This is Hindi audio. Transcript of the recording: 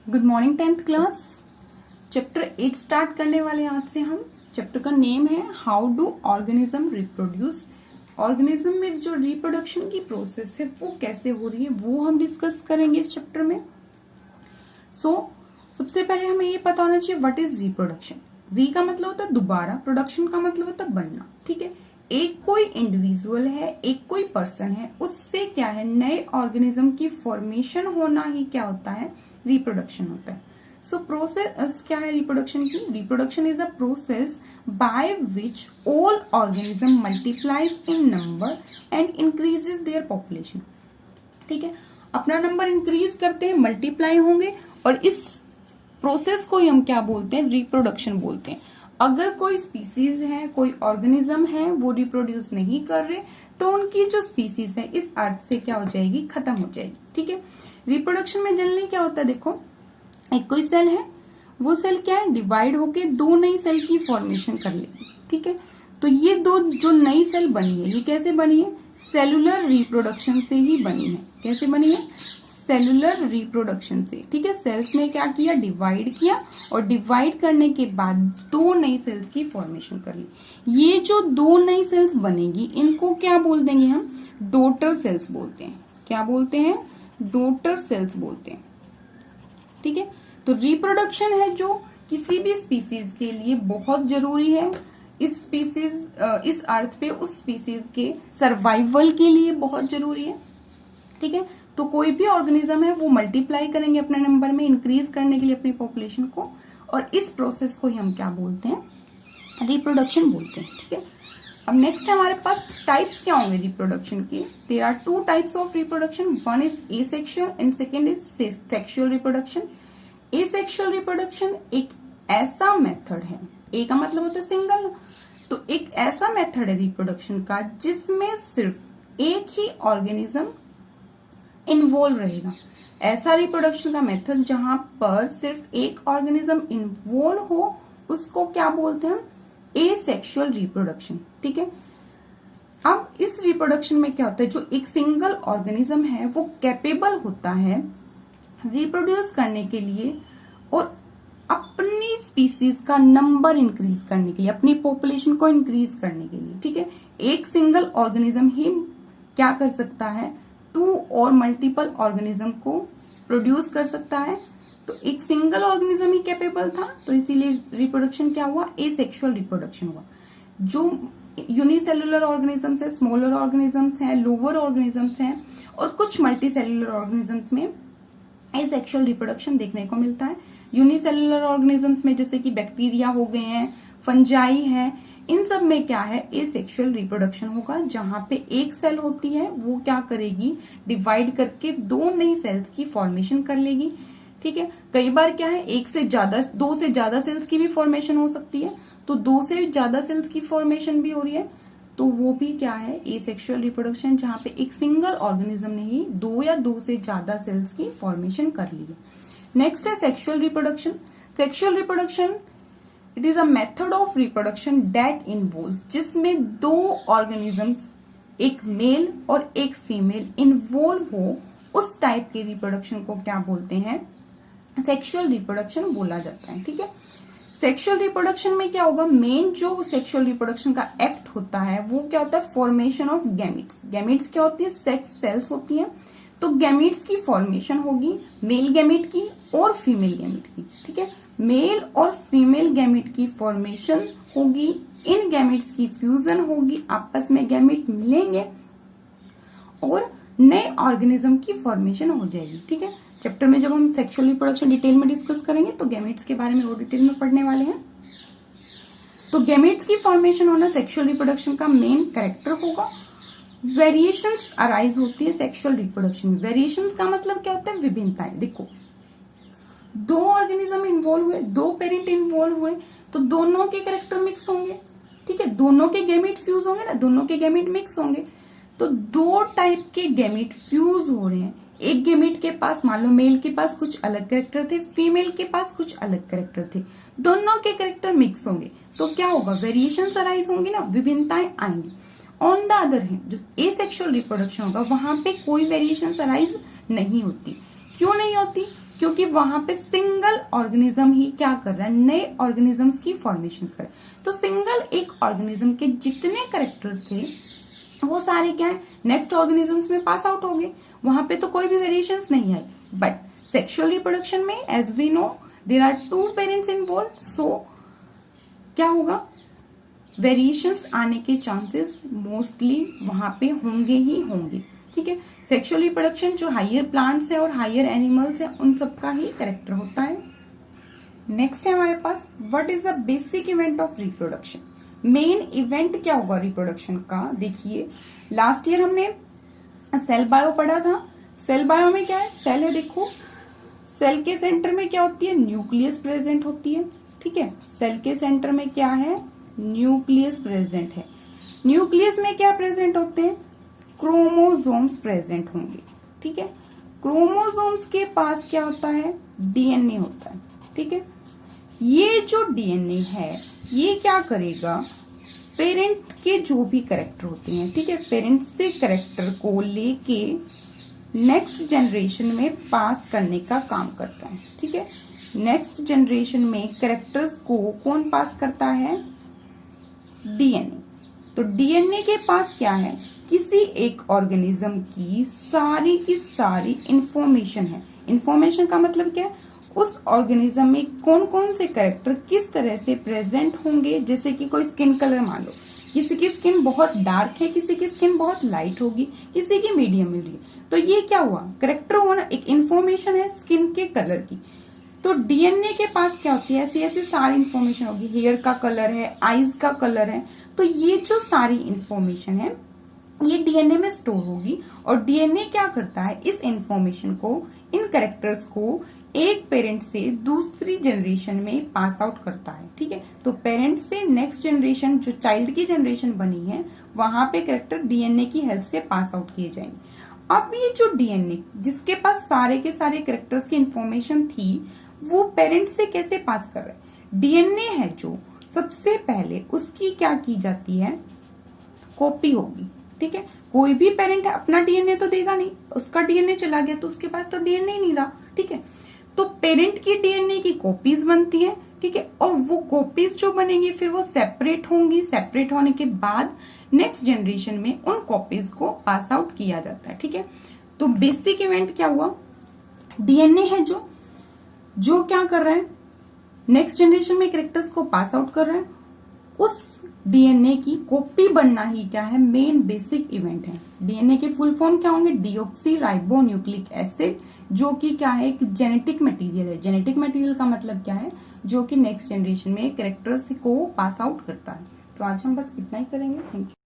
Good morning 10th class. Chapter 8 start करने वाले हैं आज से हम। चैप्टर का नेम है how do organism reproduce. Organism में जो रिप्रोडक्शन की प्रोसेस है वो कैसे हो रही है वो हम डिस्कस करेंगे इस चैप्टर में। सबसे पहले हमें ये पता होना चाहिए व्हाट इज रिप्रोडक्शन। री का मतलब होता है दोबारा, प्रोडक्शन का मतलब होता है बनना। ठीक है, एक कोई इंडिविजुअल है, एक कोई पर्सन है, उससे क्या है नए ऑर्गेनिज्म की फॉर्मेशन होना ही क्या होता है, रिप्रोडक्शन होता है। प्रोसेस क्या है रिप्रोडक्शन की? Reproduction is a process by which all organism multiplies in number and increases their population. ठीक है, अपना नंबर इंक्रीज करते हैं, मल्टीप्लाई होंगे, और इस प्रोसेस को ही हम क्या बोलते हैं, रिप्रोडक्शन बोलते हैं। अगर कोई स्पीसीज है, कोई ऑर्गेनिज्म है, वो रिप्रोड्यूस नहीं कर रहे तो उनकी जो स्पीसीज है इस अर्थ से क्या हो जाएगी, खत्म हो जाएगी। ठीक है, रिप्रोडक्शन में जनरली क्या होता है, देखो एक कोई सेल है, वो सेल क्या है, डिवाइड होके दो नई सेल की फॉर्मेशन कर लेगी। ठीक है, तो ये दो जो नई सेल बनी है ये कैसे बनी है, सेलुलर रिप्रोडक्शन से ही बनी है। कैसे बनी है, सेलुलर रिप्रोडक्शन से। ठीक है, सेल्स ने क्या किया, डिवाइड किया, और डिवाइड करने के बाद दो नई सेल्स की फॉर्मेशन कर ली। ये जो दो नई सेल्स बनेगी इनको क्या बोल देंगे हम, डॉटर सेल्स बोलते हैं। क्या बोलते हैं, डॉटर सेल्स बोलते हैं। ठीक है, तो रिप्रोडक्शन है जो किसी भी स्पीसीज के लिए बहुत जरूरी है। इस स्पीसीज इस अर्थ पे उस स्पीसीज के सर्वाइवल के लिए बहुत जरूरी है। ठीक है, तो कोई भी ऑर्गेनिज्म है वो मल्टीप्लाई करेंगे अपने नंबर में, इंक्रीज करने के लिए अपनी पॉपुलेशन को, और इस प्रोसेस को ही हम क्या बोलते हैं, रिप्रोडक्शन बोलते हैं। ठीक है, अब नेक्स्ट हमारे पास टाइप्स क्या होंगे रिप्रोडक्शन की। There are two types of reproduction, one is asexual and second is sexual reproduction. Asexual reproduction एक ऐसा मेथड है, ए का मतलब होता है सिंगल, तो एक ऐसा मेथड है रिप्रोडक्शन का जिसमें सिर्फ एक ही ऑर्गेनिज्म इन्वॉल्व रहेगा। ऐसा रिप्रोडक्शन का मेथड जहां पर सिर्फ एक ऑर्गेनिज्म इन्वॉल्व हो उसको क्या बोलते हैं, एसेक्सुअल रिप्रोडक्शन। ठीक है, अब इस रिप्रोडक्शन में क्या होता है, जो एक सिंगल ऑर्गेनिज्म है वो कैपेबल होता है रिप्रोड्यूस करने के लिए और अपनी स्पीसीज का नंबर इंक्रीज करने के लिए, अपनी पॉपुलेशन को इंक्रीज करने के लिए। ठीक है, एक सिंगल ऑर्गेनिज्म ही क्या कर सकता है, टू और मल्टीपल ऑर्गेनिज्म को प्रोड्यूस कर सकता है। तो एक सिंगल ऑर्गेनिज्म ही कैपेबल था, तो इसीलिए रिप्रोडक्शन क्या हुआ, एसेक्सुअल रिप्रोडक्शन हुआ। जो यूनिसेलुलर ऑर्गेनिजम्स है, स्मॉलर ऑर्गेनिजम्स हैं, लोअर ऑर्गेनिजम्स हैं, और कुछ मल्टीसेलुलर ऑर्गेनिजम्स में एसेक्सुअल रिप्रोडक्शन देखने को मिलता है। यूनिसेलुलर ऑर्गेनिजम्स में जैसे कि बैक्टीरिया हो गए हैं, फंजाई है, इन सब में क्या है, एसेक्सुअल रिप्रोडक्शन होगा, जहां पे एक सेल होती है वो क्या करेगी, डिवाइड करके दो नई सेल्स की फॉर्मेशन कर लेगी। ठीक है, कई बार क्या है, एक से ज्यादा, दो से ज्यादा सेल्स की भी फॉर्मेशन हो सकती है, तो दो से ज्यादा सेल्स की फॉर्मेशन भी हो रही है, तो वो भी क्या है, एसेक्सुअल रिप्रोडक्शन, जहां पे एक सिंगल ऑर्गेनिज्म ने ही दो या दो से ज्यादा सेल्स की फॉर्मेशन कर ली है। नेक्स्ट है sexual reproduction. Sexual reproduction it is a method of reproduction that involves, जिसमें दो ऑर्गेनिजम्स, एक मेल और एक फीमेल इन्वॉल्व हो, उस टाइप के रिप्रोडक्शन को क्या बोलते हैं, सेक्सुअल रिप्रोडक्शन बोला जाता है। ठीक है, सेक्सुअल रिप्रोडक्शन में क्या होगा, मेन जो सेक्सुअल रिप्रोडक्शन का एक्ट होता है वो क्या होता है, फॉर्मेशन ऑफ गैमीट्स। गैमीट्स क्या होती है, सेक्स सेल्स होती हैं, तो गैमीट्स की फॉर्मेशन होगी, मेल गैमीट की और फीमेल गैमीट की। ठीक है, मेल और फीमेल गैमीट की फॉर्मेशन होगी, इन गैमीट्स की फ्यूजन होगी, आपस में गैमीट मिलेंगे और नए ऑर्गेनिज्म की फॉर्मेशन हो जाएगी। ठीक है, चैप्टर में जब हम सेक्सुअल रिप्रोडक्शन डिटेल में डिस्कस करेंगे तो गैमीट्स के बारे में और डिटेल में पढ़ने वाले हैं। तो गैमीट्स की फॉर्मेशन होना सेक्सुअल रिप्रोडक्शन का मेन कैरेक्टर होगा। वेरिएशंस अराइज होती है सेक्सुअल रिप्रोडक्शन में। वेरिएशंस का मतलब क्या होता है, विभिन्नताएं। देखो, दो ऑर्गेनिज्म इन्वॉल्व हुए, दो पेरेंट इन्वॉल्व हुए, तो दोनों के कैरेक्टर मिक्स होंगे। ठीक है, दोनों के गैमीट फ्यूज होंगे ना, दोनों के गैमीट मिक्स होंगे, तो दो टाइप के गैमीट फ्यूज हो रहे हैं। एक गैमीट के पास, मान लो मेल के पास कुछ अलग कैरेक्टर थे, फीमेल के पास कुछ अलग कैरेक्टर थे, दोनों के कैरेक्टर मिक्स होंगे, तो क्या होगा, वेरिएशंस अराइज होंगी ना, विभिन्नताएं आएंगी। ऑन द अदर हैंड जो एसेक्सुअल रिप्रोडक्शन होगा वहां पे कोई वेरिएशंस अराइज नहीं होती। क्यों नहीं होती, क्योंकि वहां पे सिंगल ऑर्गेनिज्म ही क्या कर रहा है, नए ऑर्गेनिजम्स की फॉर्मेशन कर। तो सिंगल एक ऑर्गेनिज्म के जितने कैरेक्टर्स थे वो सारे क्या है, नेक्स्ट ऑर्गेनिजम्स में पास आउट हो गए, वहां पे तो कोई भी वेरिएशंस नहीं आई। बट सेक्सुअल रिप्रोडक्शन में as we know there are 2 parents involve, so क्या होगा, वेरिएशंस आने के चांसेस मोस्टली वहां पे होंगे ही होंगे। ठीक है, सेक्सुअल रिप्रोडक्शन जो हायर प्लांट्स है और हायर एनिमल्स है उन सबका ही कैरेक्टर होता है। नेक्स्ट है हमारे पास what is the basic event of reproduction. Main event क्या होगा रिप्रोडक्शन का, देखिए लास्ट ईयर हमने सेल बायो पढ़ा था। सेल बायो में क्या है, सेल है, देखो सेल के सेंटर में क्या होती है, न्यूक्लियस प्रेजेंट होती है। ठीक है, सेल के सेंटर में क्या है, न्यूक्लियस प्रेजेंट है। न्यूक्लियस में क्या प्रेजेंट होते हैं, क्रोमोसोम्स प्रेजेंट होंगे। ठीक है, क्रोमोसोम्स के पास क्या होता है, डीएनए होता है। ठीक है, ये जो डीएनए है ये क्या करेगा, पेरेंट के जो भी कैरेक्टर होते हैं, ठीक है, पेरेंट से कैरेक्टर को लेके नेक्स्ट जनरेशन में पास करने का काम करता है। ठीक है, नेक्स्ट जनरेशन में कैरेक्टर्स को कौन पास करता है, डीएनए। तो डीएनए के पास क्या है, किसी एक ऑर्गेनिज्म की सारी इंफॉर्मेशन है। इंफॉर्मेशन का मतलब क्या है, उस ऑर्गेनिज्म में कौन कौन से कैरेक्टर किस तरह से प्रेजेंट होंगे। जैसे कि कोई स्किन कलर मान लो, किसी की स्किन बहुत डार्क है, किसी की स्किन बहुत लाइट होगी, किसी की मीडियम होगी। तो ये क्या हुआ, कैरेक्टर हुआ ना, एक इंफॉर्मेशन है स्किन के कलर की। तो डीएनए के पास क्या होती है, ऐसी ऐसी सारी इंफॉर्मेशन होगी, हेयर का कलर है, आईज का कलर है। तो ये जो सारी इंफॉर्मेशन है ये डीएनए में स्टोर होगी और डीएनए क्या करता है, इस इंफॉर्मेशन को, इन कैरेक्टर्स को एक पेरेंट से दूसरी जनरेशन में पास आउट करता है। ठीक है, तो पेरेंट से नेक्स्ट जनरेशन, जो चाइल्ड की जनरेशन बनी है, वहां पे कैरेक्टर डीएनए की हेल्प से पास आउट किए जाएंगे। अब ये जो डीएनए जिसके पास सारे के सारे कैरेक्टर्स की इंफॉर्मेशन थी, वो पेरेंट से कैसे पास कर रहे हैं, डीएनए है जो सबसे पहले उसकी क्या की जाती है, कॉपी होगी। ठीक है, कोई भी पेरेंट है अपना डीएनए तो देगा नहीं, उसका डीएनए चला गया तो उसके पास तो डीएनए ही नहीं रहा। ठीक है, तो पेरेंट की डीएनए की कॉपीज बनती है। ठीक है, और वो कॉपीज जो बनेंगी फिर वो सेपरेट होंगी। सेपरेट होने के बाद नेक्स्ट जनरेशन में उन कॉपीज को पास आउट किया जाता है। ठीक है, तो बेसिक इवेंट क्या हुआ, डीएनए है जो क्या कर रहा है, नेक्स्ट जनरेशन में कैरेक्टर्स को पास आउट कर रहा है। उस डीएनए की कॉपी बनना ही क्या है, मेन बेसिक इवेंट है। डीएनए के फुल फॉर्म क्या होंगे, डीऑक्सी राइबो न्यूक्लिक एसिड, जो कि क्या है, एक जेनेटिक मटेरियल है। जेनेटिक मटेरियल का मतलब क्या है, जो कि नेक्स्ट जनरेशन में कैरेक्टर्स को पास आउट करता है। तो आज हम बस इतना ही करेंगे। Thank you.